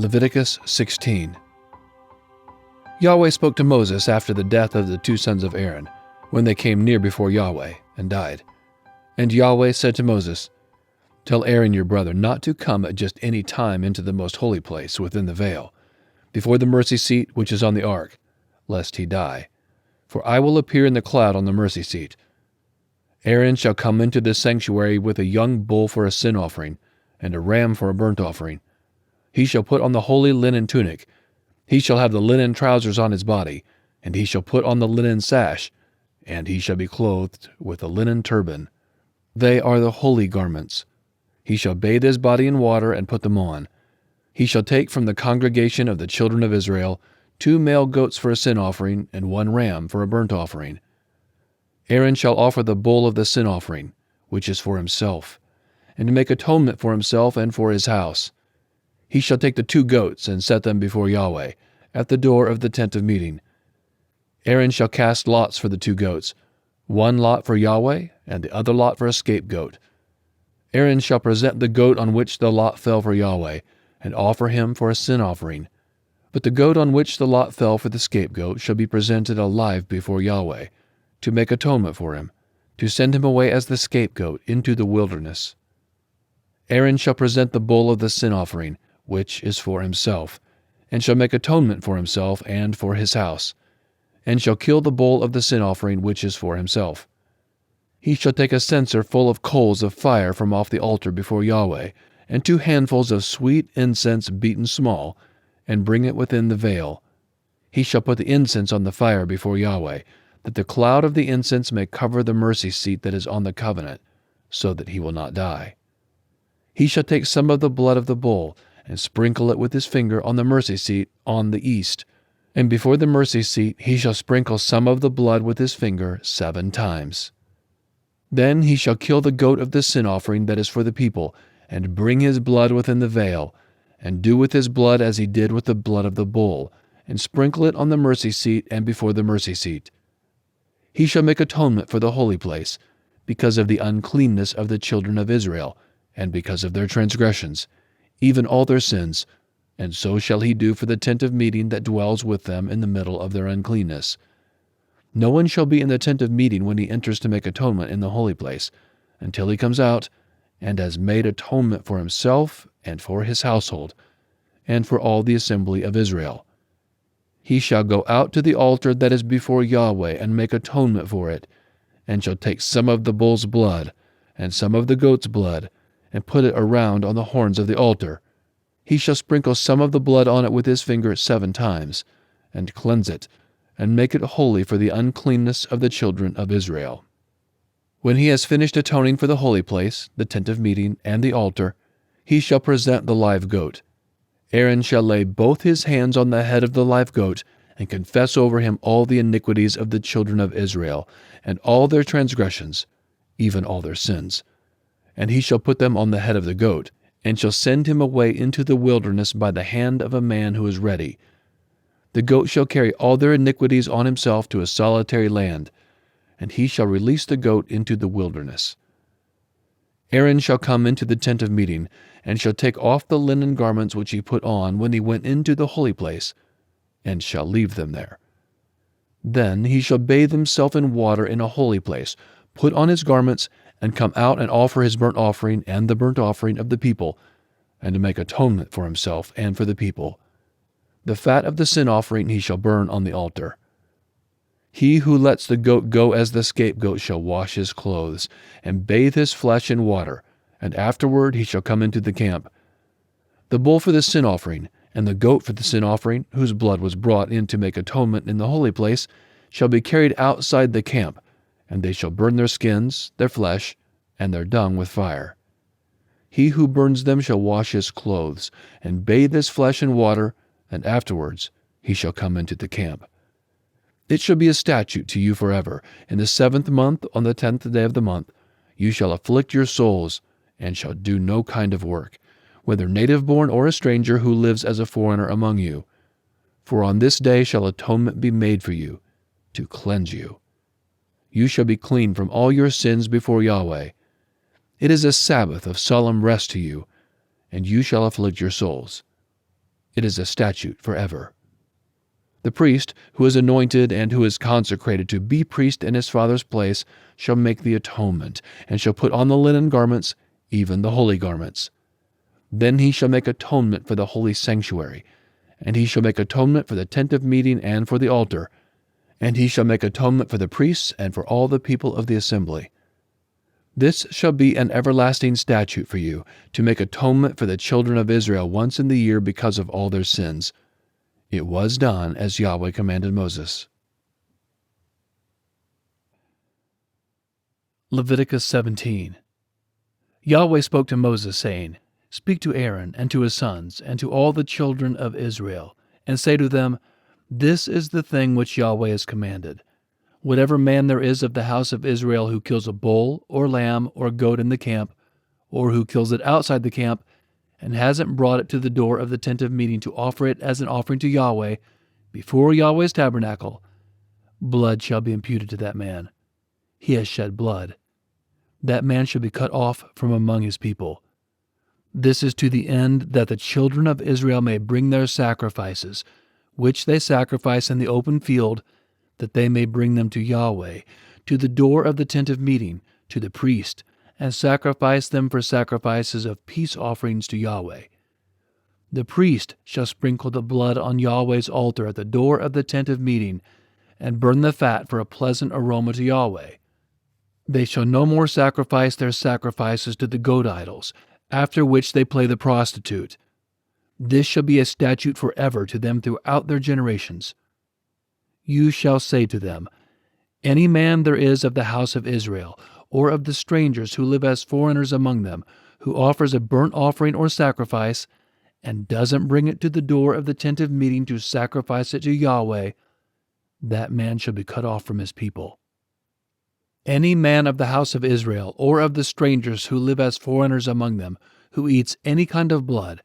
Leviticus 16. Yahweh spoke to Moses after the death of the two sons of Aaron, when they came near before Yahweh, and died. And Yahweh said to Moses, "Tell Aaron your brother not to come at just any time into the most holy place within the veil, before the mercy seat which is on the ark, lest he die. For I will appear in the cloud on the mercy seat. Aaron shall come into the sanctuary with a young bull for a sin offering, and a ram for a burnt offering. He shall put on the holy linen tunic. He shall have the linen trousers on his body, and he shall put on the linen sash, and he shall be clothed with a linen turban. They are the holy garments. He shall bathe his body in water and put them on. He shall take from the congregation of the children of Israel 2 male goats for a sin offering, and 1 ram for a burnt offering. Aaron shall offer the bull of the sin offering, which is for himself, and to make atonement for himself and for his house. He shall take the 2 goats and set them before Yahweh, at the door of the tent of meeting. Aaron shall cast lots for the 2 goats, 1 lot for Yahweh, and the other lot for a scapegoat. Aaron shall present the goat on which the lot fell for Yahweh, and offer him for a sin offering. But the goat on which the lot fell for the scapegoat shall be presented alive before Yahweh, to make atonement for him, to send him away as the scapegoat into the wilderness. Aaron shall present the bull of the sin offering, which is for himself, and shall make atonement for himself and for his house, and shall kill the bull of the sin offering which is for himself. He shall take a censer full of coals of fire from off the altar before Yahweh, and 2 handfuls of sweet incense beaten small, and bring it within the veil. He shall put the incense on the fire before Yahweh, that the cloud of the incense may cover the mercy seat that is on the covenant, so that he will not die. He shall take some of the blood of the bull, and sprinkle it with his finger on the mercy seat on the east. And before the mercy seat he shall sprinkle some of the blood with his finger 7 times. Then he shall kill the goat of the sin offering that is for the people, and bring his blood within the veil, and do with his blood as he did with the blood of the bull, and sprinkle it on the mercy seat and before the mercy seat. He shall make atonement for the holy place, because of the uncleanness of the children of Israel, and because of their transgressions, even all their sins, and so shall he do for the tent of meeting that dwells with them in the middle of their uncleanness. No one shall be in the tent of meeting when he enters to make atonement in the holy place, until he comes out, and has made atonement for himself and for his household, and for all the assembly of Israel. He shall go out to the altar that is before Yahweh and make atonement for it, and shall take some of the bull's blood, and some of the goat's blood, and put it around on the horns of the altar. He shall sprinkle some of the blood on it with his finger 7 times, and cleanse it, and make it holy for the uncleanness of the children of Israel. When he has finished atoning for the holy place, the tent of meeting, and the altar, he shall present the live goat. Aaron shall lay both his hands on the head of the live goat, and confess over him all the iniquities of the children of Israel, and all their transgressions, even all their sins. And he shall put them on the head of the goat, and shall send him away into the wilderness by the hand of a man who is ready. The goat shall carry all their iniquities on himself to a solitary land, and he shall release the goat into the wilderness. Aaron shall come into the tent of meeting, and shall take off the linen garments which he put on when he went into the holy place, and shall leave them there. Then he shall bathe himself in water in a holy place, put on his garments, and come out and offer his burnt offering and the burnt offering of the people, and to make atonement for himself and for the people. The fat of the sin offering he shall burn on the altar. He who lets the goat go as the scapegoat shall wash his clothes, and bathe his flesh in water, and afterward he shall come into the camp. The bull for the sin offering, and the goat for the sin offering, whose blood was brought in to make atonement in the holy place, shall be carried outside the camp, and they shall burn their skins, their flesh, and their dung with fire. He who burns them shall wash his clothes, and bathe his flesh in water, and afterwards he shall come into the camp. It shall be a statute to you forever. In the 7th month, on the 10th day of the month, you shall afflict your souls, and shall do no kind of work, whether native-born or a stranger who lives as a foreigner among you. For on this day shall atonement be made for you, to cleanse you. You shall be clean from all your sins before Yahweh. It is a Sabbath of solemn rest to you, and you shall afflict your souls. It is a statute forever. The priest who is anointed and who is consecrated to be priest in his father's place shall make the atonement, and shall put on the linen garments, even the holy garments. Then he shall make atonement for the holy sanctuary, and he shall make atonement for the tent of meeting and for the altar, and he shall make atonement for the priests and for all the people of the assembly. This shall be an everlasting statute for you, to make atonement for the children of Israel once in the year because of all their sins. It was done as Yahweh commanded Moses. Leviticus 17. Yahweh spoke to Moses, saying, Speak to Aaron and to his sons and to all the children of Israel, and say to them, This is the thing which Yahweh has commanded. Whatever man there is of the house of Israel who kills a bull or lamb or goat in the camp, or who kills it outside the camp, and hasn't brought it to the door of the tent of meeting to offer it as an offering to Yahweh before Yahweh's tabernacle, blood shall be imputed to that man. He has shed blood. That man shall be cut off from among his people. This is to the end that the children of Israel may bring their sacrifices, which they sacrifice in the open field, that they may bring them to Yahweh, to the door of the tent of meeting, to the priest, and sacrifice them for sacrifices of peace offerings to Yahweh. The priest shall sprinkle the blood on Yahweh's altar at the door of the tent of meeting, and burn the fat for a pleasant aroma to Yahweh. They shall no more sacrifice their sacrifices to the goat idols, after which they play the prostitute. This shall be a statute forever to them throughout their generations. You shall say to them, Any man there is of the house of Israel, or of the strangers who live as foreigners among them, who offers a burnt offering or sacrifice, and doesn't bring it to the door of the tent of meeting to sacrifice it to Yahweh, that man shall be cut off from his people. Any man of the house of Israel, or of the strangers who live as foreigners among them, who eats any kind of blood,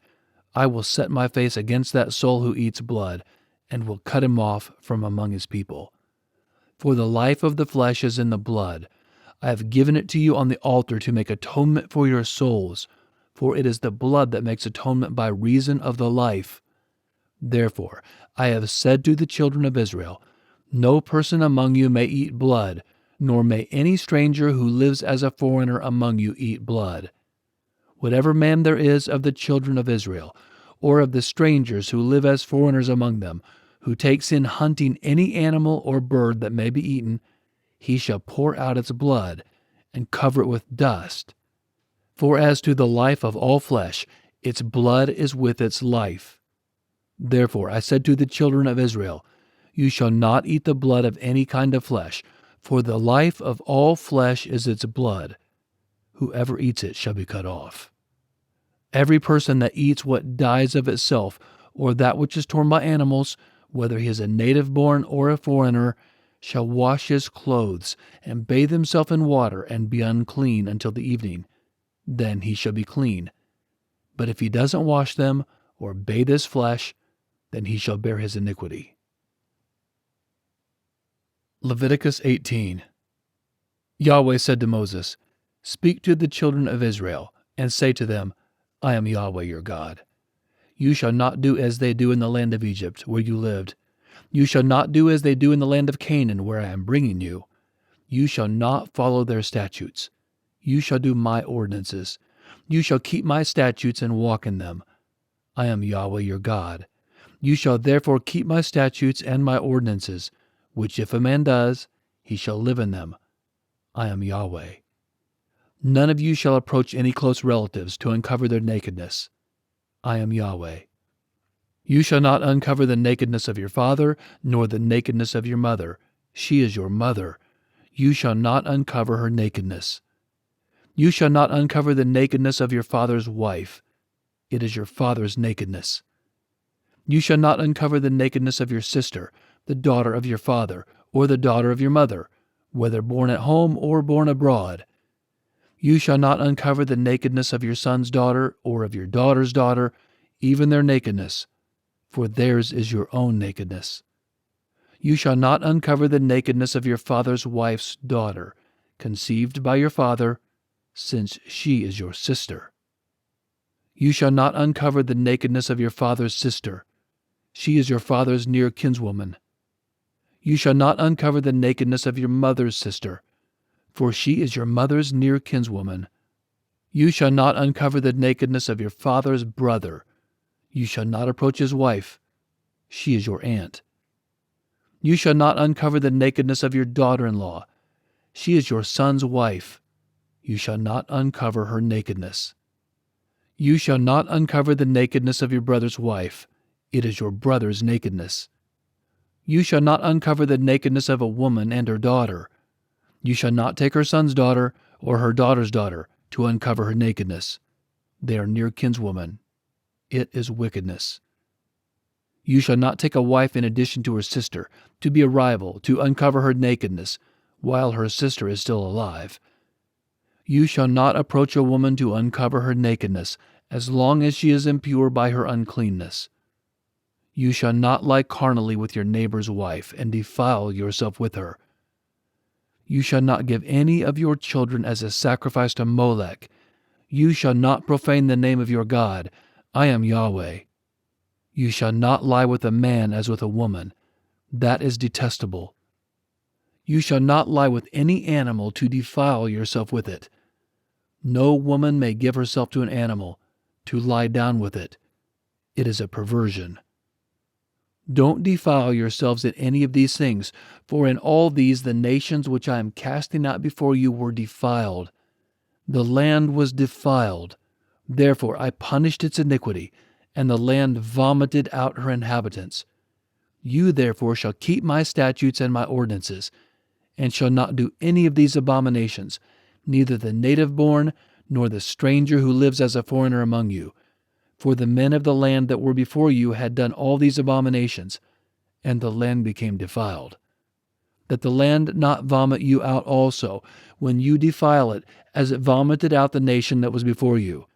I will set my face against that soul who eats blood, and will cut him off from among his people. For the life of the flesh is in the blood. I have given it to you on the altar to make atonement for your souls, for it is the blood that makes atonement by reason of the life. Therefore I have said to the children of Israel, No person among you may eat blood, nor may any stranger who lives as a foreigner among you eat blood. Whatever man there is of the children of Israel, or of the strangers who live as foreigners among them, who takes in hunting any animal or bird that may be eaten, he shall pour out its blood, and cover it with dust. For as to the life of all flesh, its blood is with its life. Therefore I said to the children of Israel, You shall not eat the blood of any kind of flesh, for the life of all flesh is its blood. Whoever eats it shall be cut off. Every person that eats what dies of itself, or that which is torn by animals, whether he is a native born or a foreigner, shall wash his clothes, and bathe himself in water, and be unclean until the evening. Then he shall be clean. But if he doesn't wash them, or bathe his flesh, then he shall bear his iniquity. Leviticus 18. Yahweh said to Moses, Speak to the children of Israel, and say to them, I am Yahweh your God. You shall not do as they do in the land of Egypt, where you lived. You shall not do as they do in the land of Canaan, where I am bringing you. You shall not follow their statutes. You shall do my ordinances. You shall keep my statutes and walk in them. I am Yahweh your God. You shall therefore keep my statutes and my ordinances, which if a man does, he shall live in them. I am Yahweh. None of you shall approach any close relatives to uncover their nakedness. I am Yahweh. You shall not uncover the nakedness of your father, nor the nakedness of your mother. She is your mother. You shall not uncover her nakedness. You shall not uncover the nakedness of your father's wife. It is your father's nakedness. You shall not uncover the nakedness of your sister, the daughter of your father, or the daughter of your mother, whether born at home or born abroad. You shall not uncover the nakedness of your son's daughter, or of your daughter's daughter, even their nakedness, for theirs is your own nakedness. You shall not uncover the nakedness of your father's wife's daughter, conceived by your father, since she is your sister. You shall not uncover the nakedness of your father's sister, She is your father's near kinswoman. You shall not uncover the nakedness of your mother's sister, for she is your mother's near kinswoman. You shall not uncover the nakedness of your father's brother. You shall not approach his wife. She is your aunt. You shall not uncover the nakedness of your daughter-in-law. She is your son's wife. You shall not uncover her nakedness. You shall not uncover the nakedness of your brother's wife. It is your brother's nakedness. You shall not uncover the nakedness of a woman and her daughter. You shall not take her son's daughter or her daughter's daughter to uncover her nakedness. They are near kinswoman. It is wickedness. You shall not take a wife in addition to her sister, to be a rival, to uncover her nakedness, while her sister is still alive. You shall not approach a woman to uncover her nakedness, as long as she is impure by her uncleanness. You shall not lie carnally with your neighbor's wife, and defile yourself with her. You shall not give any of your children as a sacrifice to Molech. You shall not profane the name of your God. I am Yahweh. You shall not lie with a man as with a woman. That is detestable. You shall not lie with any animal to defile yourself with it. No woman may give herself to an animal, to lie down with it. It is a perversion. Don't defile yourselves in any of these things, for in all these the nations which I am casting out before you were defiled. The land was defiled. Therefore I punished its iniquity, and the land vomited out her inhabitants. You therefore shall keep my statutes and my ordinances, and shall not do any of these abominations, neither the native born, nor the stranger who lives as a foreigner among you. For the men of the land that were before you had done all these abominations, and the land became defiled. That the land not vomit you out also, when you defile it, as it vomited out the nation that was before you.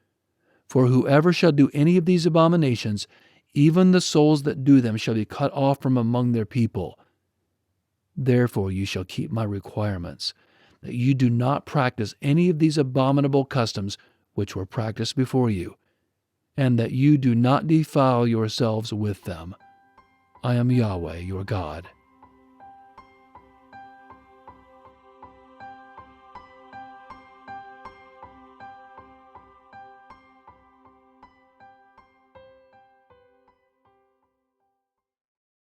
For whoever shall do any of these abominations, even the souls that do them shall be cut off from among their people. Therefore you shall keep my requirements, that you do not practice any of these abominable customs which were practiced before you, and that you do not defile yourselves with them. I am Yahweh your God.